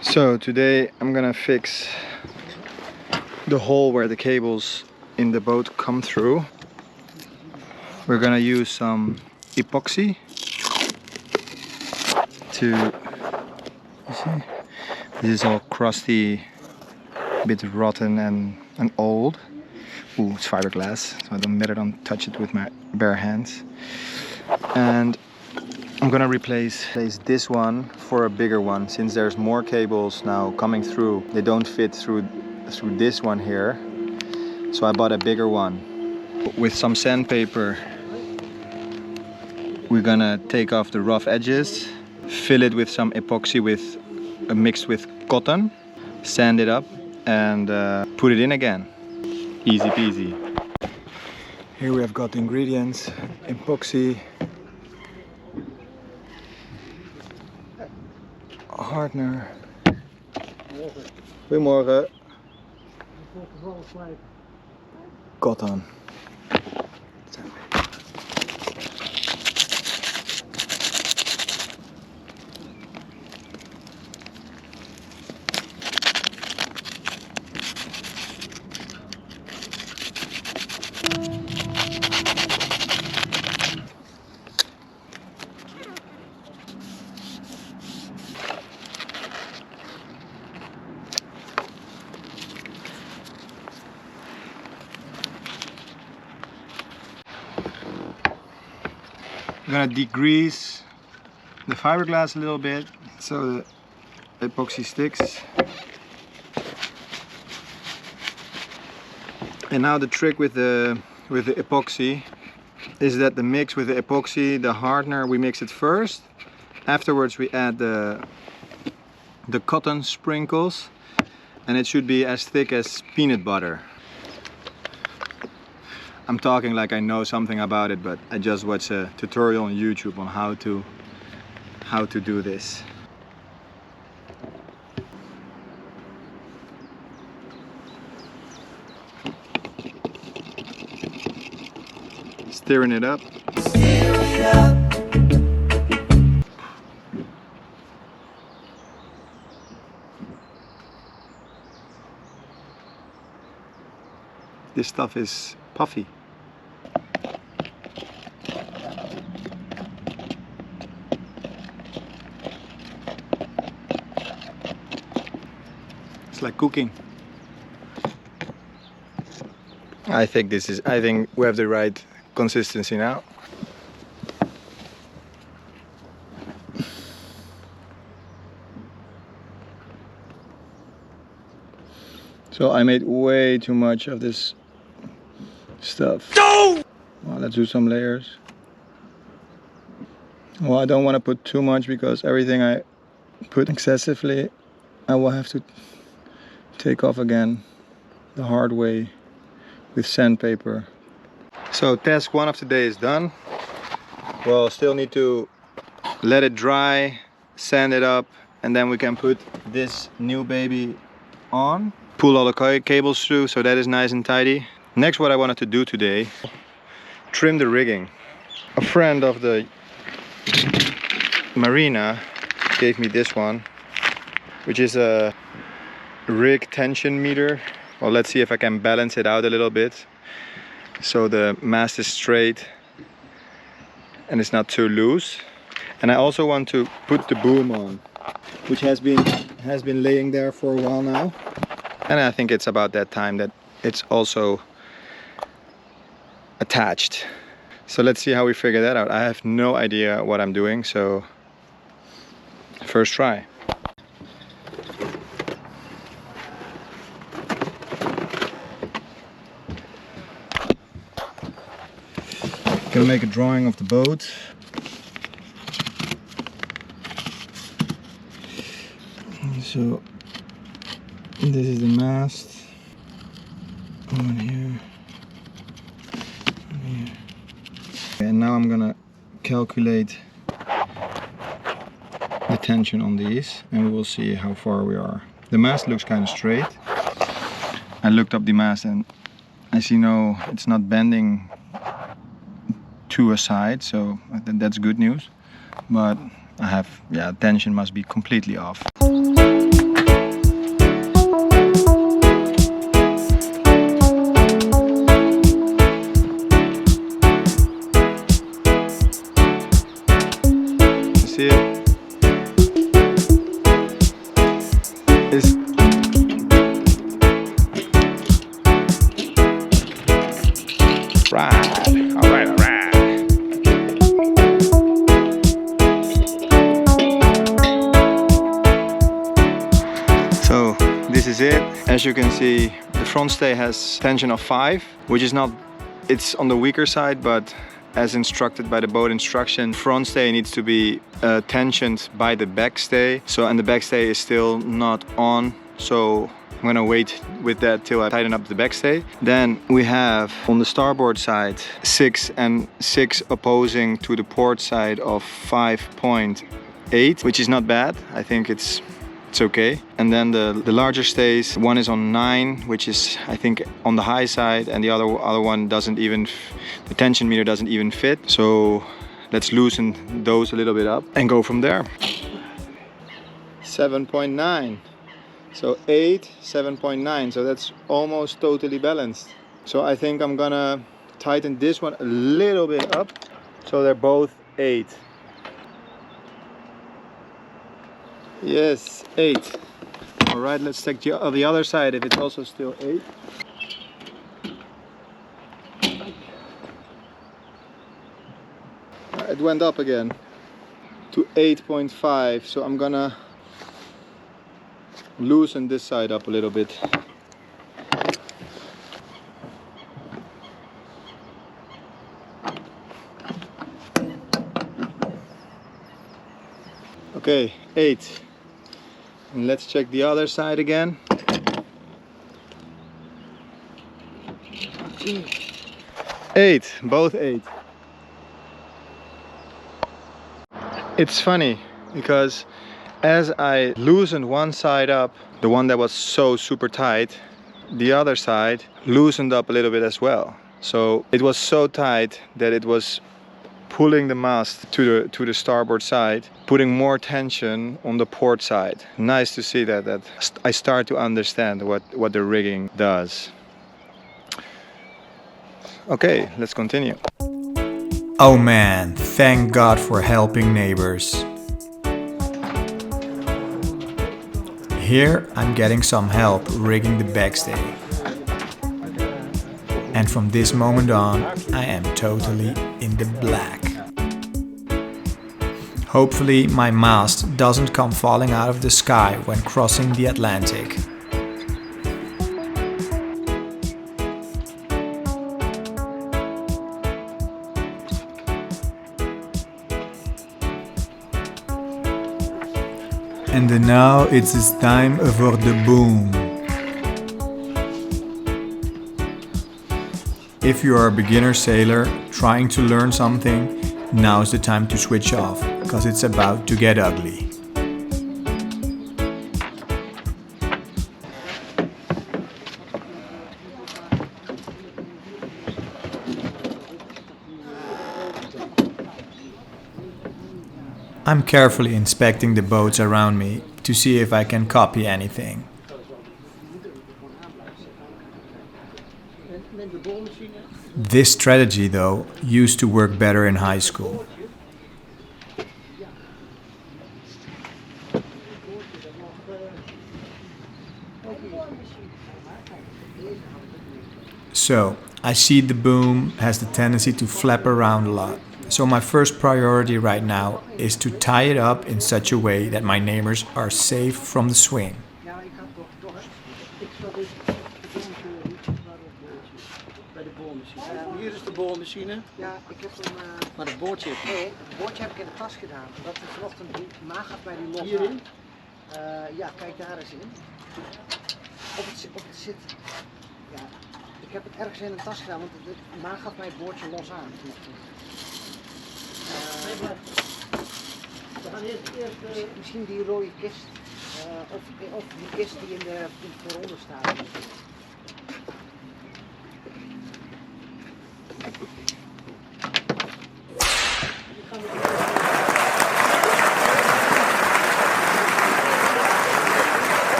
So today I'm gonna fix the hole where the cables in the boat come through. We're gonna use some epoxy to, you see, this is all crusty, a bit rotten and old. Ooh, it's fiberglass, so I don't touch it with my bare hands. And I'm gonna replace this one for a bigger one, since there's more cables now coming through. They don't fit through this one here, so I bought a bigger one. With some sandpaper, we're gonna take off the rough edges, fill it with some epoxy mixed with cotton, sand it up, and put it in again. Easy peasy. Here we have got the ingredients: epoxy, hardener. Goedemorgen. Cotton. I'm gonna degrease the fiberglass a little bit so the epoxy sticks. And now the trick with the epoxy is that the mix with the epoxy, the hardener, we mix it first. Afterwards we add the cotton sprinkles, and it should be as thick as peanut butter. I'm talking like I know something about it, but I just watched a tutorial on YouTube on how to do this. Stirring it up. This stuff is puffy. It's like cooking. I think we have the right consistency now. So I made way too much of this stuff. No! Well, let's do some layers. Well, I don't want to put too much, because everything I put excessively I will have to take off again the hard way with sandpaper. So task 1 of today is done. Well, still need to let it dry, sand it up, and then we can put this new baby on. Pull all the cables through, so that is nice and tidy. Next, what I wanted to do today, trim the rigging. A friend of the marina gave me this one, which is a rig tension meter. Well, let's see if I can balance it out a little bit so the mast is straight and it's not too loose. And I also want to put the boom on, which has been laying there for a while now, and I think it's about that time that it's also attached. So let's see how we figure that out. I have no idea what I'm doing, so first try. Gonna make a drawing of the boat. So this is the mast. One here. One here. And now I'm gonna calculate the tension on these, and we will see how far we are. The mast looks kind of straight. I looked up the mast and I see it's not bending to a side, so that's good news. But I have, tension must be completely off. is it. As you can see, the front stay has tension of 5, which is not, it's on the weaker side, but as instructed by the boat instruction, front stay needs to be tensioned by the back stay. So, and the back stay is still not on. So I'm gonna wait with that till I tighten up the back stay. Then we have on the starboard side 6 and 6 opposing to the port side of 5.8, which is not bad. I think it's okay. And then the larger stays, one is on 9, which is I think on the high side, and the other one doesn't even, the tension meter doesn't even fit. So let's loosen those a little bit up and go from there. 7.9. So 8, 7.9. So that's almost totally balanced. So I think I'm gonna tighten this one a little bit up. So they're both 8. Yes, 8. All right, let's check the other side if it's also still 8. It went up again to 8.5. So I'm gonna loosen this side up a little bit. Okay, 8. And let's check the other side again. 8, both 8. It's funny because as I loosened one side up, the one that was so super tight, the other side loosened up a little bit as well. So it was so tight that it was pulling the mast to the starboard side, putting more tension on the port side. Nice to see that I start to understand what the rigging does. Okay, let's continue. Oh man, thank God for helping neighbors. Here I'm getting some help rigging the backstay. And from this moment on, I am totally in the black. Hopefully my mast doesn't come falling out of the sky when crossing the Atlantic. And now it's time for the boom. If you are a beginner sailor trying to learn something, now is the time to switch off, because it's about to get ugly. I'm carefully inspecting the boats around me to see if I can copy anything. This strategy, though, used to work better in high school. So, I see the boom has the tendency to flap around a lot. So my first priority right now is to tie it up in such a way that my neighbors are safe from the swing. Hier is de boormachine. Ja, ik heb hem... Maar het boordje heb je? Nee, het boordje heb ik in de tas gedaan. Dat is vanochtend maag gaat bij die los. Hierin? Ja, kijk daar eens in. Op het zit... Ja, ik heb het ergens in een tas gedaan, want de maag gaat mij het boordje los aan. We gaan eerst misschien die rode kist, of die kist die in de vooronder staat.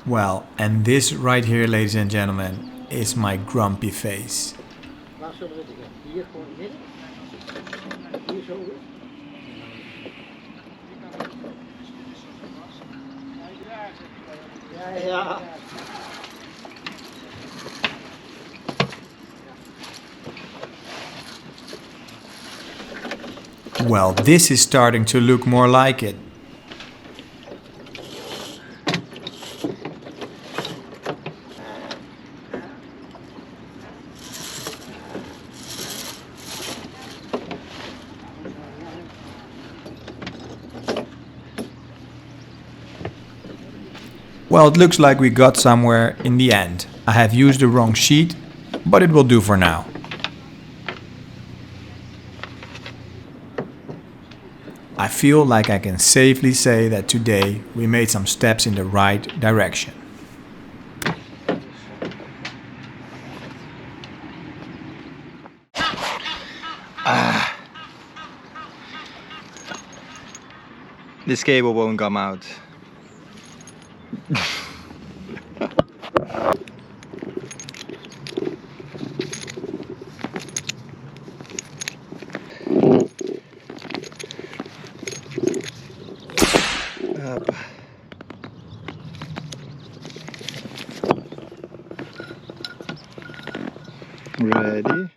Well, and this right here, ladies and gentlemen, is my grumpy face. Waar zullen we beginnen? Hier gewoon midden. Hier zo. Ja, ja. Well, this is starting to look more like it. Well, it looks like we got somewhere in the end. I have used the wrong sheet, but it will do for now. I feel like I can safely say that today we made some steps in the right direction. This cable won't come out. Up. Ready?